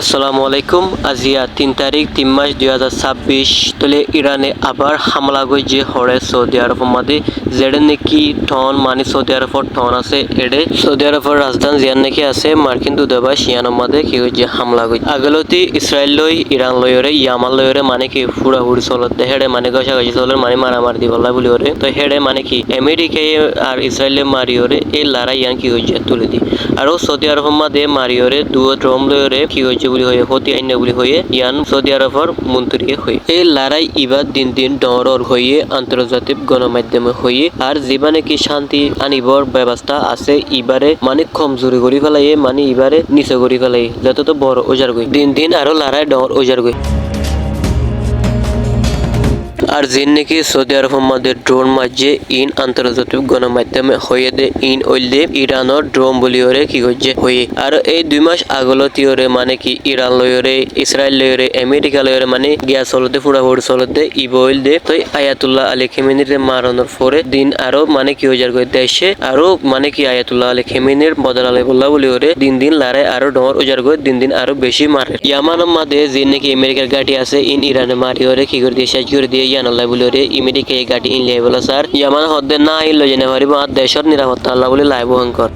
আসসালামু আলাইকুম। আজিয়া 3 তারিখ 3 মাস 2026 তলে ইরানে আবার হামলা গইছে হরে সৌদি আরব মাদে যেডে নাকি টন মানে সৌদি আরবর টন আছে এডে সৌদি আরবর রাজধানী জিয়ান নাকি আছে মার্কিন দূতাবাস শিয়ানোর মাদে কি হইছে হামলা গই আগলতি ইসরায়েল লই ইরান লইরে ইয়ামান লইরে মানে কি পুরা হুড়ি চলত হেডে মানে গসাগসি চলের মানে মারামারি বলা বলি ওরে তো হেডে মানে কি আমেরিকায় আর ইসরায়েলে মারিওরে এই লড়াই ইয়ান কি হইছে তুলে দি আর সৌদি আরব মাদে মারিওরে দুও ড্রোম লইরে কি হইছে বলি হয়ে হতি আইনা বলি হয়ে ইয়ান সৌদি আরবর মন্ত্রী হয়ে এই লড়াই ইবাদ দিন দিন ডরর হয়ে আন্তর্জাতিক গণমাধ্যমে হয়ে আর জীবনে কি শান্তি আনিবর ব্যবস্থা আছে ইবারে মানে কমজোরি করি ফেলাই মানে ইবারে নিচে করি ফেলাই যত তো বড় ওজার গই দিন দিন আরো লড়াই ডর ওজার গই আর জিন নাকি সৌদি আরবের মধ্যে ড্রোন মাঝে ইন আন্তর্জাতিক গণমাধ্যমে হয়ে দে ইন ওইলে ইরানের ড্রোন বলি ওরে কি হচ্ছে হয়ে আর এই 2 মাস আগলতি ওরে মানে কি ইরান লয়রে ইসরায়েল লয়রে আমেরিকা লয়রে মানে গিয়া চলতে ফুড়া ফুড়ি চলতে ইবইল দে তো আয়াতুল্লাহ আলী খেমেনির মারানোর পরে দিন আরো মানে কি হয়ে যার দেশে আরো মানে কি আয়াতুল্লাহ আলী খেমেনির বদলালে বললা বলি ওরে দিন দিন লারে আরো ডর ওজার দিন দিন আরো বেশি মারে ইয়ামানের মধ্যে জিন নাকি আমেরিকার গাড়ি আছে ইন ইরানে মারি ওরে কি করে দিয়ে শেষ করে দিয়ে আল্লাহ বলি রে ইমেরিকা এই গাড়ি ইনলে বলো স্যার ইয়ামান হদ্দে না ইনলো জেনে পারিব আর দেশের নিরাপত্তা আল্লাহ বলে লাইব হংকর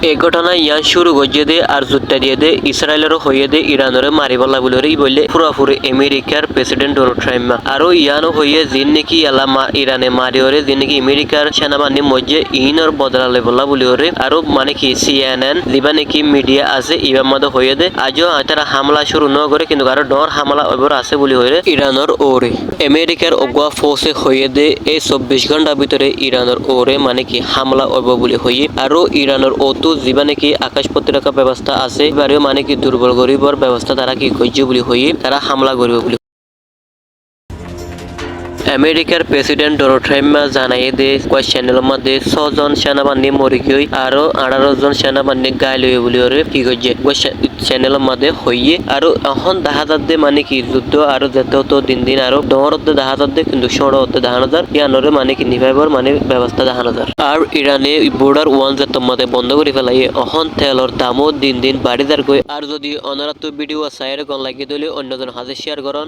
এই ঘটনা ইয়ান শুরু গজিয়ে দে আর যুদ্ধ দিয়ে দে ইসরায়েলেরও হয়ে দে ইরানের মারিবলা বলে বললে পুরাপুরি আমেরিকার প্রেসিডেন্ট ডোনাল্ড ট্রাম্প আরো ইয়ানো হয়ে জিন নাকি আল্লাহ ইরানে মারিওরে জিন নাকি আমেরিকার সেনাবাহিনীর মধ্যে ইনর বদলালে বলা বলি ওরে আরো মানে কি CNN লিবা নাকি মিডিয়া আছে ইবার মধ্যে হয়ে দে আজও তারা হামলা শুরু ন করে কিন্তু আরো ডর হামলা ওপর আছে বলি হয়ে ইরানের ওরে আমেরিকার অগুয়া ফোর্সে হয়ে দে এই 24 ঘন্টার ভিতরে ইরানের ওরে মানে কি হামলা ওব বলি হয়ে আরো ইরানের ওতো জীবনে কি আকাশ প্রতিরক্ষা ব্যবস্থা আছে এবারেও মানে কি দুর্বল গরিবর ব্যবস্থা তারা কি করছে বলি হয়ে তারা হামলা করবে বলি আমেরিকার প্রেসিডেন্ট ডোনাল্ড ট্রাম্প জানাইয়ে দে কয় চ্যানেলের মধ্যে 6 জন সেনাবাহিনী মরি গই আরো 18 জন সেনাবাহিনী গাইল হয়ে বলি ওরে কি করছে চ্যানেলের মধ্যে হইয়ে আরো এখন দেখা যাচ্ছে মানে কি যুদ্ধ আরো যেতে হতো দিন দিন আরো ডহরতে দেখা যাচ্ছে কিন্তু সড়তে দেখা যায় ইয়ানরে মানে কি নিভাইবার মানে ব্যবস্থা দেখা যায় আর ইরানে বর্ডার ওয়ান যেতে মধ্যে বন্ধ করে ফেলাই এখন তেলর দামও দিন দিন বাড়ি যার গই আর যদি অনারাত্ম ভিডিও চাইরে কোন লাগিয়ে দিলে অন্যজন হাজার শেয়ার করুন।